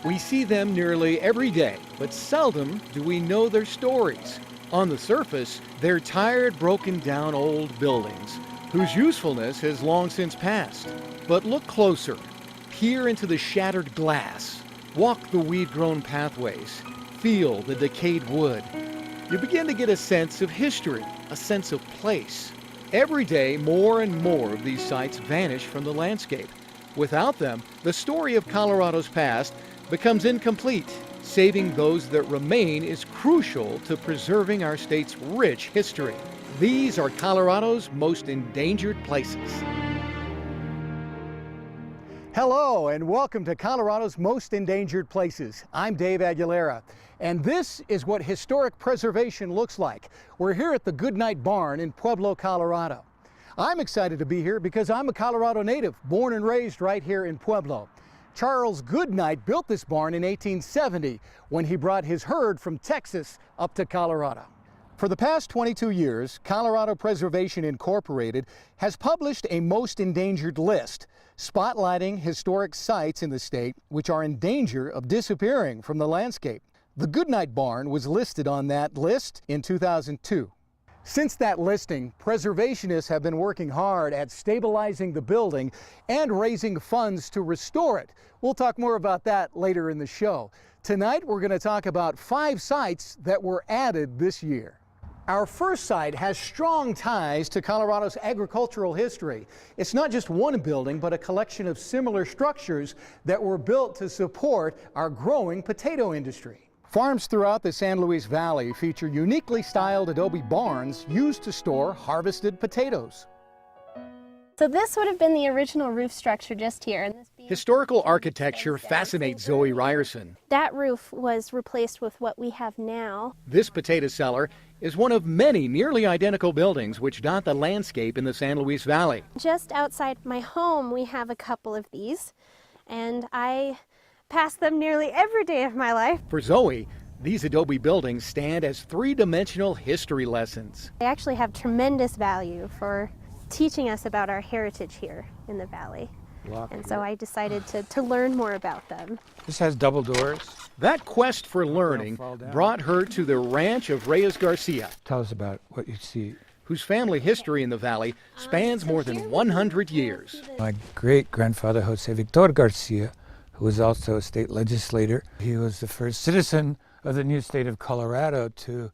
We see them nearly every day, but seldom do we know their stories. On the surface, they're tired, broken down old buildings whose usefulness has long since passed. But look closer. Peer into the shattered glass. Walk the weed-grown pathways. Feel the decayed wood. You begin to get a sense of history, a sense of place. Every day, more and more of these sites vanish from the landscape. Without them, the story of Colorado's past becomes incomplete. Saving those that remain is crucial to preserving our state's rich history. These are Colorado's most endangered places. Hello and welcome to Colorado's most endangered places. I'm Dave Aguilera, and this is what historic preservation looks like. We're here at the Goodnight Barn in Pueblo, Colorado. I'm excited to be here because I'm a Colorado native, born and raised right here in Pueblo. Charles Goodnight built this barn in 1870 when he brought his herd from Texas up to Colorado. For the past 22 years, Colorado Preservation Incorporated has published a most endangered list, spotlighting historic sites in the state which are in danger of disappearing from the landscape. The Goodnight Barn was listed on that list in 2002. Since that listing, preservationists have been working hard at stabilizing the building and raising funds to restore it. We'll talk more about that later in the show. Tonight, we're going to talk about 5 sites that were added this year. Our first site has strong ties to Colorado's agricultural history. It's not just one building, but a collection of similar structures that were built to support our growing potato industry. Farms throughout the San Luis Valley feature uniquely styled adobe barns used to store harvested potatoes. So this would have been the original roof structure just here. And this Historical architecture fascinates Zoe Ryerson. That roof was replaced with what we have now. This potato cellar is one of many nearly identical buildings which dot the landscape in the San Luis Valley. Just outside my home, we have a couple of these, and I pass them nearly every day of my life. For Zoe, these adobe buildings stand as three-dimensional history lessons. They actually have tremendous value for teaching us about our heritage here in the valley. And so I decided to learn more about them. This has double doors. That quest for learning brought her to the ranch of Reyes Garcia. Tell us about what you see. Whose family history in the valley spans more than 100 years. My great-grandfather, Jose Victor Garcia, who was also a state legislator. He was the first citizen of the new state of Colorado to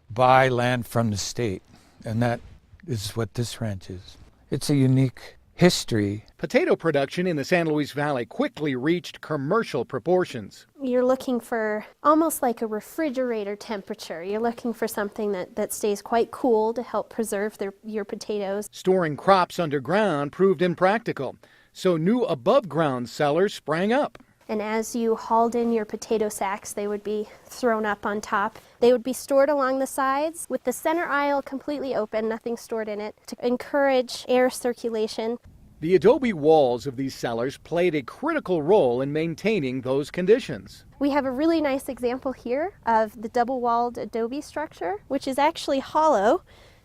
buy land from the state, and that is what this ranch is. It's a unique history. Potato production in the San Luis Valley quickly reached commercial proportions. You're looking for almost like a refrigerator temperature. You're looking for something that stays quite cool to help preserve your potatoes. Storing crops underground proved impractical, so new above-ground cellars sprang up. And as you hauled in your potato sacks, they would be thrown up on top. They would be stored along the sides with the center aisle completely open, nothing stored in it, to encourage air circulation. The adobe walls of these cellars played a critical role in maintaining those conditions. We have a really nice example here of the double-walled adobe structure, which is actually hollow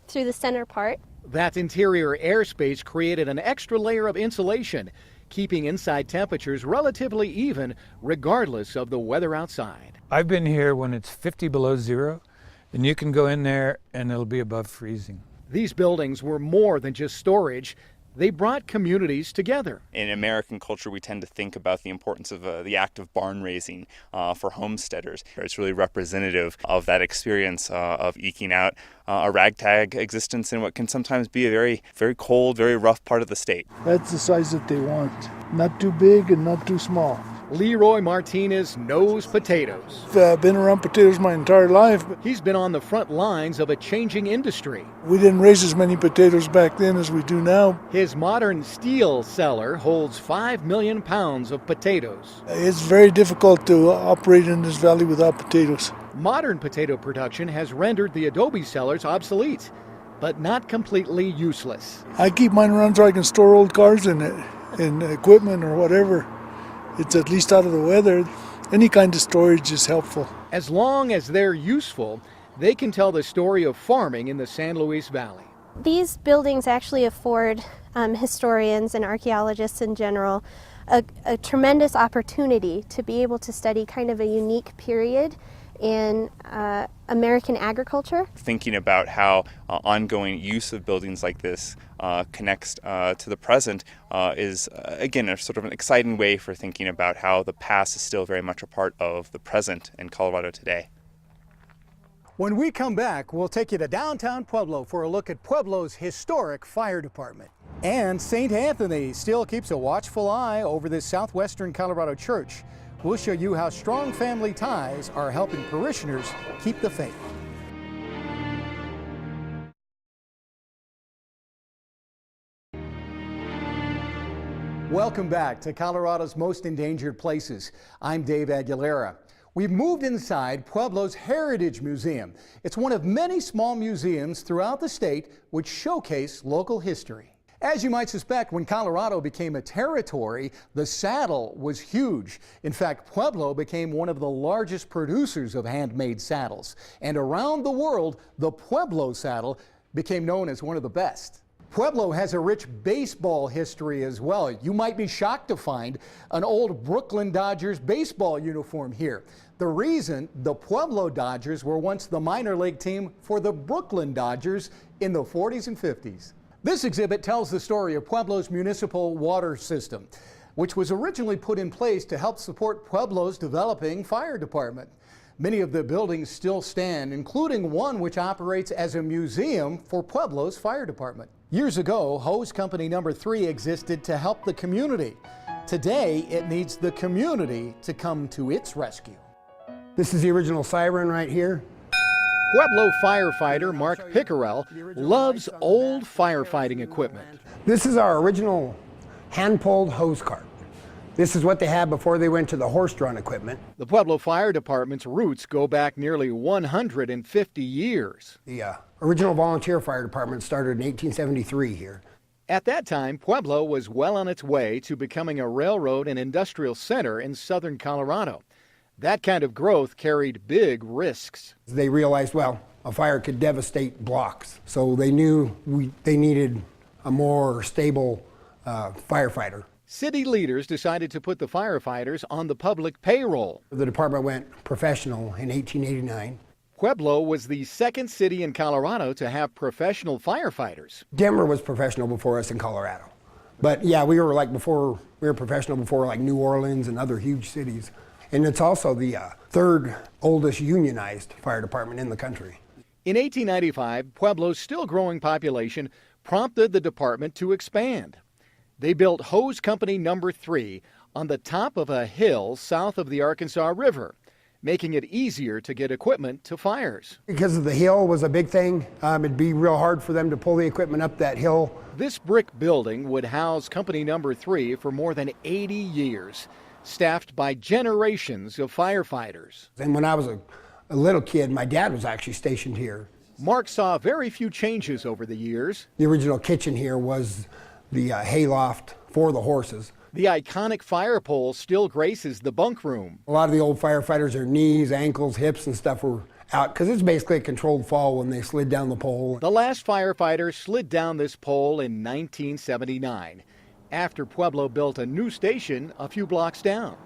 through the center part. That interior airspace created an extra layer of insulation, keeping inside temperatures relatively even regardless of the weather outside. I've been here when it's 50 below zero, and you can go in there and it'll be above freezing. These buildings were more than just storage. They brought communities together. In American culture, we tend to think about the importance of the act of barn raising for homesteaders. It's really representative of that experience of eking out a ragtag existence in what can sometimes be a very, very cold, very rough part of the state. That's the size that they want. Not too big and not too small. Leroy Martinez knows potatoes. I've been around potatoes my entire life. But he's been on the front lines of a changing industry. We didn't raise as many potatoes back then as we do now. His modern steel cellar holds 5 million pounds of potatoes. It's very difficult to operate in this valley without potatoes. Modern potato production has rendered the adobe cellars obsolete, but not completely useless. I keep mine around so I can store old cars in it, and equipment or whatever. It's at least out of the weather. Any kind of storage is helpful. As long as they're useful, they can tell the story of farming in the San Luis Valley. These buildings actually afford historians and archaeologists in general a tremendous opportunity to be able to study kind of a unique period in American agriculture. Thinking about how ongoing use of buildings like this connects to the present is, again, a sort of an exciting way for thinking about how the past is still very much a part of the present in Colorado today. When we come back, we'll take you to downtown Pueblo for a look at Pueblo's historic fire department. And St. Anthony still keeps a watchful eye over this southwestern Colorado church. We'll show you how strong family ties are helping parishioners keep the faith. Welcome back to Colorado's Most Endangered Places. I'm Dave Aguilera. We've moved inside Pueblo's Heritage Museum. It's one of many small museums throughout the state which showcase local history. As you might suspect, when Colorado became a territory, the saddle was huge. In fact, Pueblo became one of the largest producers of handmade saddles. And around the world, the Pueblo saddle became known as one of the best. Pueblo has a rich baseball history as well. You might be shocked to find an old Brooklyn Dodgers baseball uniform here. The reason, the Pueblo Dodgers were once the minor league team for the Brooklyn Dodgers in the 40s and 50s. This exhibit tells the story of Pueblo's municipal water system, which was originally put in place to help support Pueblo's developing fire department. Many of the buildings still stand, including one which operates as a museum for Pueblo's fire department. Years ago, Hose Company Number 3 existed to help the community. Today, it needs the community to come to its rescue. This is the original siren right here. Pueblo firefighter Mark Pickerel loves old firefighting equipment. This is our original hand-pulled hose cart. This is what they had before they went to the horse-drawn equipment. The Pueblo Fire Department's roots go back nearly 150 years. The original volunteer fire department started in 1873 here. At that time, Pueblo was well on its way to becoming a railroad and industrial center in southern Colorado. That kind of growth carried big risks. They realized, well, a fire could devastate blocks, so they knew they needed a more stable firefighter. City leaders decided to put the firefighters on the public payroll. The department went professional in 1889. Pueblo was the second city in Colorado to have professional firefighters. Denver was professional before us in Colorado. But yeah, we were professional before like New Orleans and other huge cities. And it's also the third oldest unionized fire department in the country. In 1895, Pueblo's still growing population prompted the department to expand. They built Hose Company Number 3 on the top of a hill south of the Arkansas River, making it easier to get equipment to fires. Because the hill was a big thing, it'd be real hard for them to pull the equipment up that hill. This brick building would house Company Number 3 for more than 80 years, staffed by generations of firefighters. And when I was a little kid, my dad was actually stationed here. Mark saw very few changes over the years. The original kitchen here was the hayloft for the horses. The iconic fire pole still graces the bunk room. A lot of the old firefighters, their knees, ankles, hips, and stuff were out because it's basically a controlled fall when they slid down the pole. The last firefighter slid down this pole in 1979, after Pueblo built a new station a few blocks down.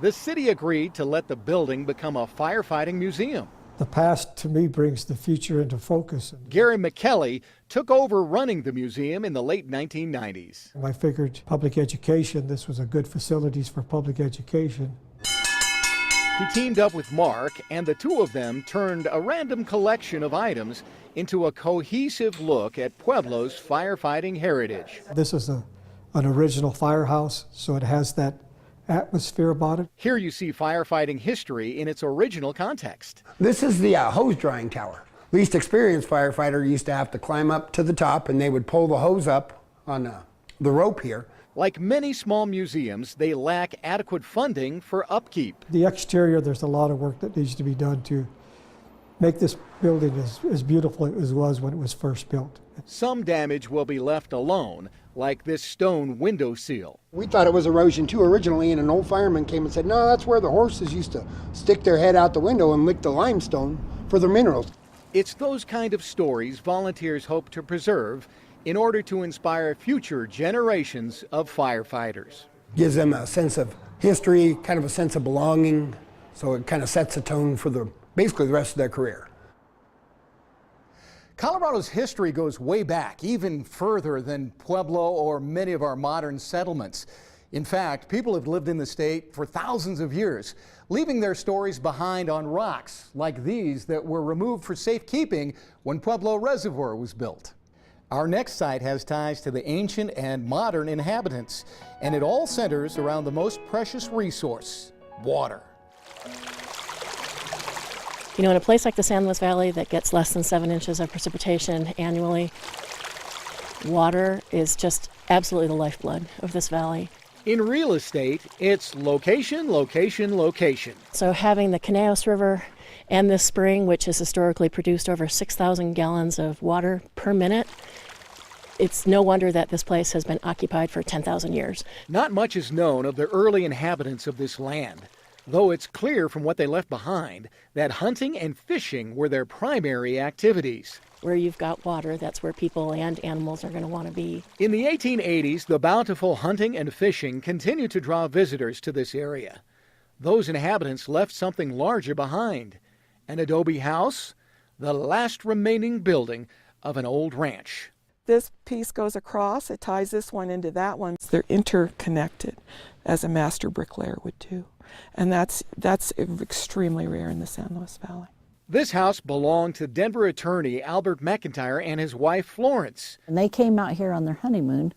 The city agreed to let the building become a firefighting museum. The past, to me, brings the future into focus. Gary McKelly took over running the museum in the late 1990s. I figured public education, this was a good facilities for public education. He teamed up with Mark, and the two of them turned a random collection of items into a cohesive look at Pueblo's firefighting heritage. This is an original firehouse, so it has that atmosphere about it. Here you see firefighting history in its original context. This is the hose drying tower. Least experienced firefighter used to have to climb up to the top, and they would pull the hose up on the rope here. Like many small museums, they lack adequate funding for upkeep. The exterior, there's a lot of work that needs to be done to make this building as beautiful as it was when it was first built. Some damage will be left alone, like this stone window seal. We thought it was erosion too originally, and an old fireman came and said, no, that's where the horses used to stick their head out the window and lick the limestone for their minerals. It's those kind of stories volunteers hope to preserve in order to inspire future generations of firefighters. Gives them a sense of history, kind of a sense of belonging, so it kind of sets a tone for basically the rest of their career. Colorado's history goes way back, even further than Pueblo or many of our modern settlements. In fact, people have lived in the state for thousands of years, leaving their stories behind on rocks like these that were removed for safekeeping when Pueblo Reservoir was built. Our next site has ties to the ancient and modern inhabitants, and it all centers around the most precious resource, water. You know, in a place like the San Luis Valley that gets less than 7 inches of precipitation annually, water is just absolutely the lifeblood of this valley. In real estate, it's location, location, location. So having the Conejos River and this spring, which has historically produced over 6,000 gallons of water per minute, it's no wonder that this place has been occupied for 10,000 years. Not much is known of the early inhabitants of this land, though it's clear from what they left behind that hunting and fishing were their primary activities. Where you've got water, that's where people and animals are going to want to be. In the 1880s, the bountiful hunting and fishing continued to draw visitors to this area. Those inhabitants left something larger behind, an adobe house, the last remaining building of an old ranch. This piece goes across, it ties this one into that one. They're interconnected, as a master bricklayer would do. And that's extremely rare in the San Luis Valley. This house belonged to Denver attorney Albert McIntyre and his wife Florence. And they came out here on their honeymoon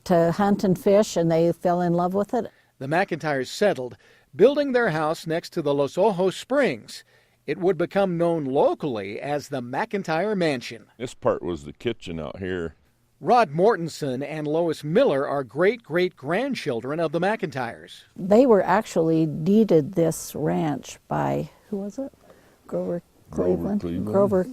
to hunt and fish, and they fell in love with it. The McIntyres settled, building their house next to the Los Ojos Springs. It would become known locally as the McIntyre Mansion. This part was the kitchen out here. Rod Mortensen and Lois Miller are great-great-grandchildren of the McIntyres. They were actually deeded this ranch by, who was it? Grover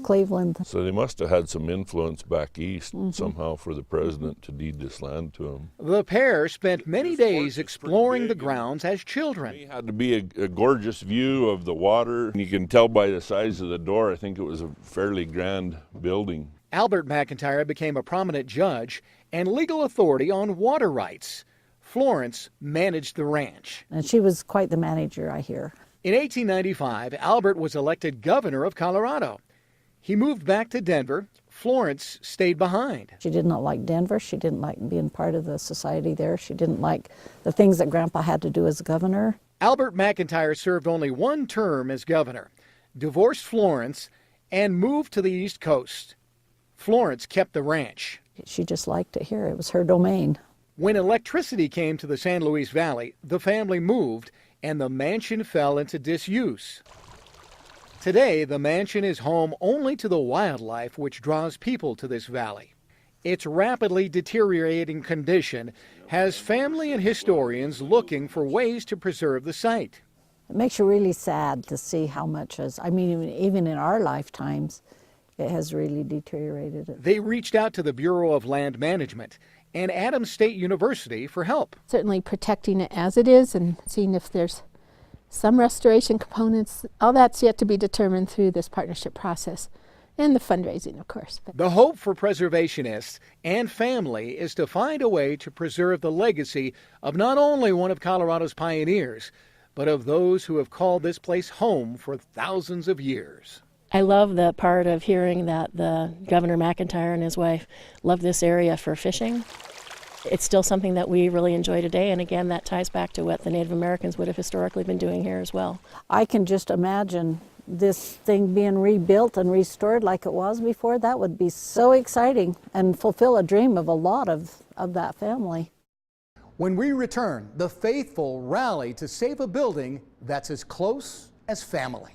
Cleveland. So they must have had some influence back east somehow for the president to deed this land to him. The pair spent many days exploring the grounds as children. It had to be a gorgeous view of the water. You can tell by the size of the door, I think it was a fairly grand building. Albert McIntyre became a prominent judge and legal authority on water rights. Florence managed the ranch. And she was quite the manager, I hear. In 1895, Albert was elected governor of Colorado. He moved back to Denver. Florence stayed behind. She did not like Denver. She didn't like being part of the society there. She didn't like the things that Grandpa had to do as governor. Albert McIntyre served only one term as governor, divorced Florence, and moved to the East Coast. Florence kept the ranch. She just liked it here. It was her domain. When electricity came to the San Luis Valley, the family moved, and the mansion fell into disuse. Today, the mansion is home only to the wildlife which draws people to this valley. Its rapidly deteriorating condition has family and historians looking for ways to preserve the site. It makes you really sad to see how much even in our lifetimes, it has really deteriorated. They reached out to the Bureau of Land Management and Adams State University for help. Certainly protecting it as it is and seeing if there's some restoration components. All that's yet to be determined through this partnership process and the fundraising, of course. The hope for preservationists and family is to find a way to preserve the legacy of not only one of Colorado's pioneers, but of those who have called this place home for thousands of years. I love the part of hearing that the Governor McIntyre and his wife love this area for fishing. It's still something that we really enjoy today, and again, that ties back to what the Native Americans would have historically been doing here as well. I can just imagine this thing being rebuilt and restored like it was before. That would be so exciting and fulfill a dream of a lot of that family. When we return, the faithful rally to save a building that's as close as family.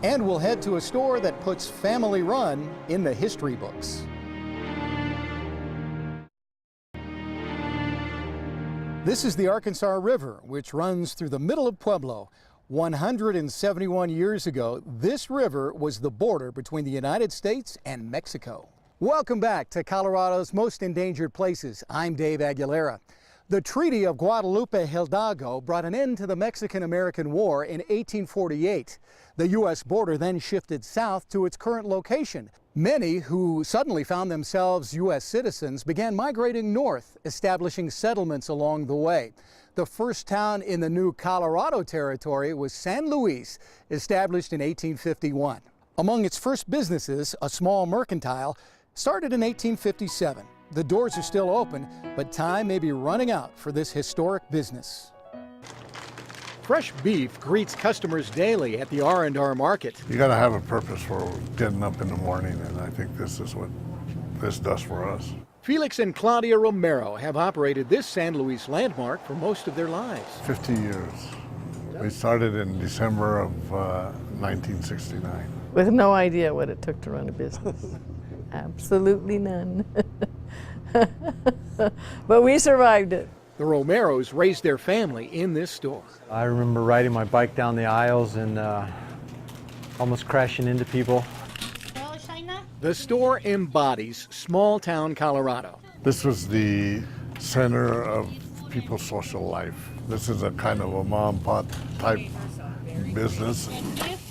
And we'll head to a store that puts family run in the history books. This is the Arkansas River, which runs through the middle of Pueblo. 171 years ago, this river was the border between the United States and Mexico. Welcome back to Colorado's Most Endangered Places. I'm Dave Aguilera. The Treaty of Guadalupe Hidalgo brought an end to the Mexican-American War in 1848. The U.S. border then shifted south to its current location. Many who suddenly found themselves U.S. citizens began migrating north, establishing settlements along the way. The first town in the new Colorado Territory was San Luis, established in 1851. Among its first businesses, a small mercantile, started in 1857. The doors are still open, but time may be running out for this historic business. Fresh beef greets customers daily at the R&R market. You got to have a purpose for getting up in the morning, and I think this is what this does for us. Felix and Claudia Romero have operated this San Luis landmark for most of their lives. 50 years. We started in December of 1969. With no idea what it took to run a business. Absolutely none. But we survived it. The Romeros raised their family in this store. I remember riding my bike down the aisles and almost crashing into people. The store embodies small-town Colorado. This was the center of people's social life. This is a kind of a mom-pop type business.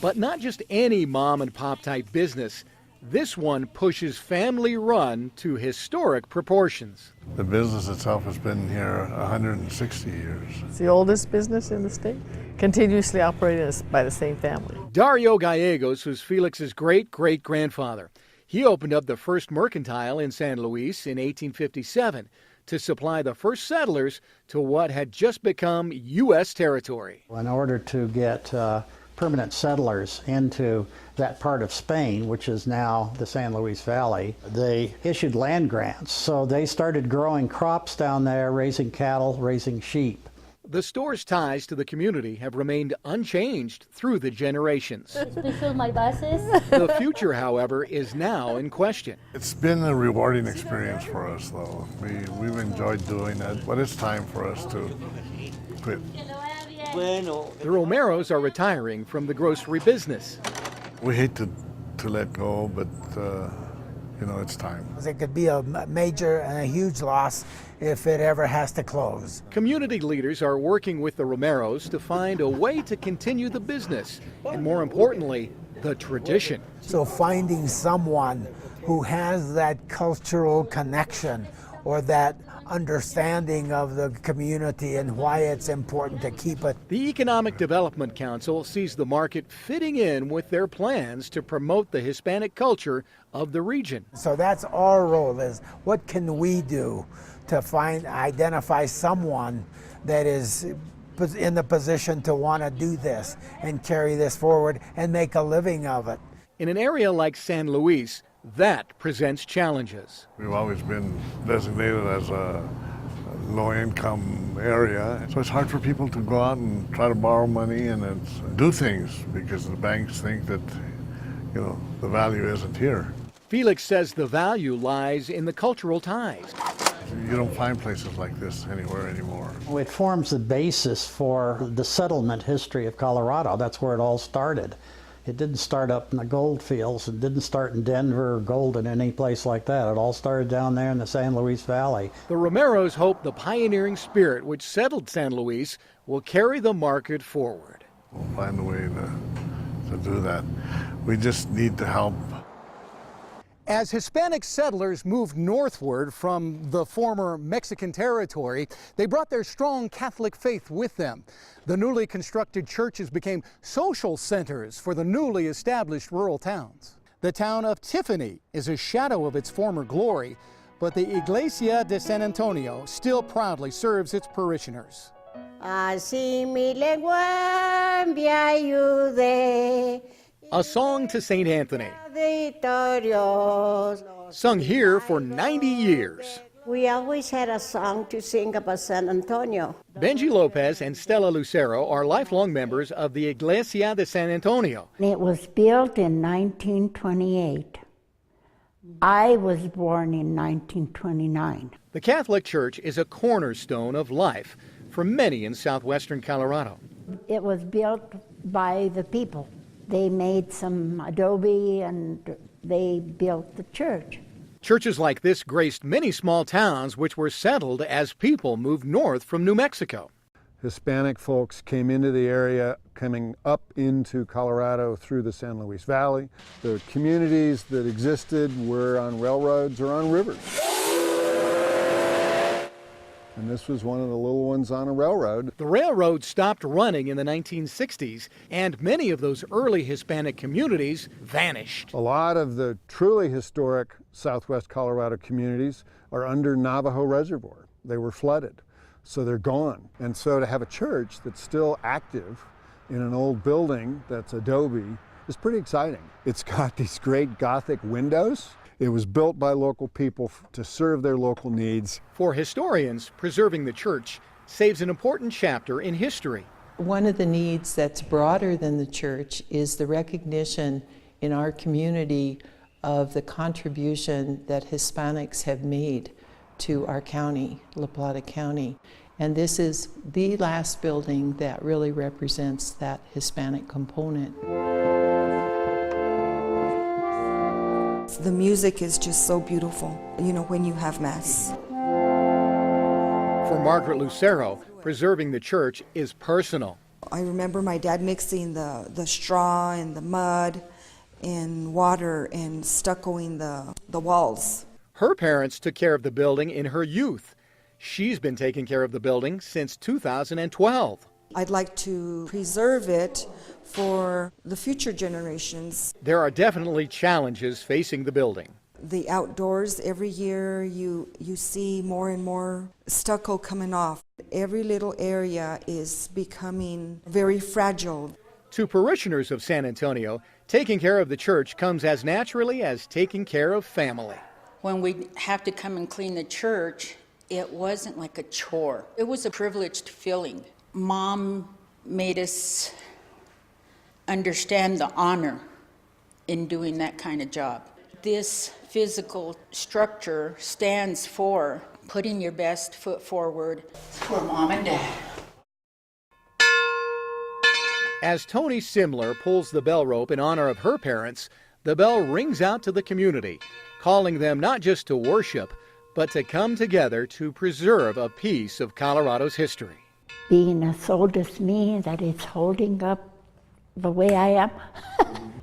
But not just any mom-and-pop type business. This one pushes family-run to historic proportions. The business itself has been here 160 years. It's the oldest business in the state, continuously operated by the same family. Dario Gallegos was Felix's great-great-grandfather. He opened up the first mercantile in San Luis in 1857 to supply the first settlers to what had just become U.S. territory. In order to get permanent settlers into that part of Spain, which is now the San Luis Valley, they issued land grants. So they started growing crops down there, raising cattle, raising sheep. The store's ties to the community have remained unchanged through the generations. We fill my buses. The future, however, is now in question. It's been a rewarding experience for us, though. We've enjoyed doing it, but it's time for us to quit. The Romeros are retiring from the grocery business. We hate to let go, but it's time. It could be a major and a huge loss if it ever has to close. Community leaders are working with the Romeros to find a way to continue the business, and more importantly, the tradition. So finding someone who has that cultural connection or that understanding of the community and why it's important to keep it. The Economic Development Council sees the market fitting in with their plans to promote the Hispanic culture of the region. So that's our role, is what can we do to identify someone that is in the position to want to do this and carry this forward and make a living of it. In an area like San Luis, that presents challenges. We've always been designated as a low-income area, so it's hard for people to go out and try to borrow money and do things because the banks think that, the value isn't here. Felix says the value lies in the cultural ties. You don't find places like this anywhere anymore. It forms the basis for the settlement history of Colorado. That's where it all started. It didn't start up in the gold fields. It didn't start in Denver or Golden, any place like that. It all started down there in the San Luis Valley. The Romeros hope the pioneering spirit which settled San Luis will carry the market forward. We'll find a way to do that. We just need to help. As Hispanic settlers moved northward from the former Mexican territory, they brought their strong Catholic faith with them. The newly constructed churches became social centers for the newly established rural towns. The town of Tiffany is a shadow of its former glory, but the Iglesia de San Antonio still proudly serves its parishioners. Así mi lengua me ayude. A song to St. Anthony, sung here for 90 years. We always had a song to sing about San Antonio. Benji Lopez and Stella Lucero are lifelong members of the Iglesia de San Antonio. It was built in 1928. I was born in 1929. The Catholic Church is a cornerstone of life for many in southwestern Colorado. It was built by the people. They made some adobe and they built the church. Churches like this graced many small towns which were settled as people moved north from New Mexico. Hispanic folks came into the area, coming up into Colorado through the San Luis Valley. The communities that existed were on railroads or on rivers. And this was one of the little ones on a railroad. The railroad stopped running in the 1960s, and many of those early Hispanic communities vanished. A lot of the truly historic Southwest Colorado communities are under Navajo Reservoir. They were flooded, so they're gone. And so to have a church that's still active in an old building that's adobe is pretty exciting. It's got these great Gothic windows. It was built by local people to serve their local needs. For historians, preserving the church saves an important chapter in history. One of the needs that's broader than the church is the recognition in our community of the contribution that Hispanics have made to our county, La Plata County. And this is the last building that really represents that Hispanic component. The music is just so beautiful, you know, when you have Mass. For Margaret Lucero, preserving the church is personal. I remember my dad mixing the straw and the mud and water and stuccoing the walls. Her parents took care of the building in her youth. She's been taking care of the building since 2012. I'd like to preserve it for the future generations. There are definitely challenges facing the building. The outdoors, every year you see more and more stucco coming off. Every little area is becoming very fragile. To parishioners of San Antonio, taking care of the church comes as naturally as taking care of family. When we have to come and clean the church, it wasn't like a chore. It was a privileged feeling. Mom made us understand the honor in doing that kind of job. This physical structure stands for putting your best foot forward for Mom and Dad. As Tony Simler pulls the bell rope in honor of her parents, the bell rings out to the community, calling them not just to worship, but to come together to preserve a piece of Colorado's history. Being as old as me, that it's holding up the way I am.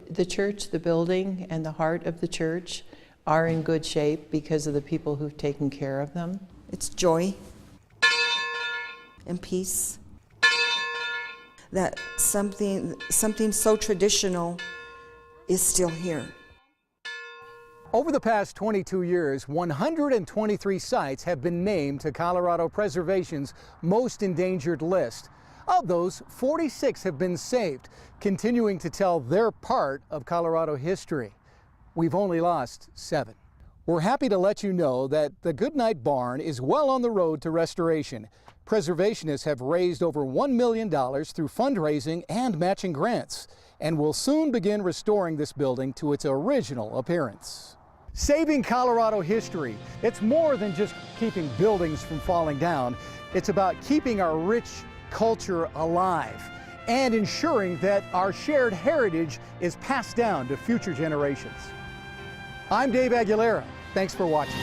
The church, the building, and the heart of the church are in good shape because of the people who've taken care of them. It's joy and peace. That something so traditional is still here. Over the past 22 years, 123 sites have been named to Colorado Preservation's Most Endangered list. Of those, 46 have been saved, continuing to tell their part of Colorado history. We've only lost 7. We're happy to let you know that the Goodnight Barn is well on the road to restoration. Preservationists have raised over $1 million through fundraising and matching grants, and will soon begin restoring this building to its original appearance. Saving Colorado history, it's more than just keeping buildings from falling down. It's about keeping our rich culture alive and ensuring that our shared heritage is passed down to future generations. I'm Dave Aguilera. Thanks for watching.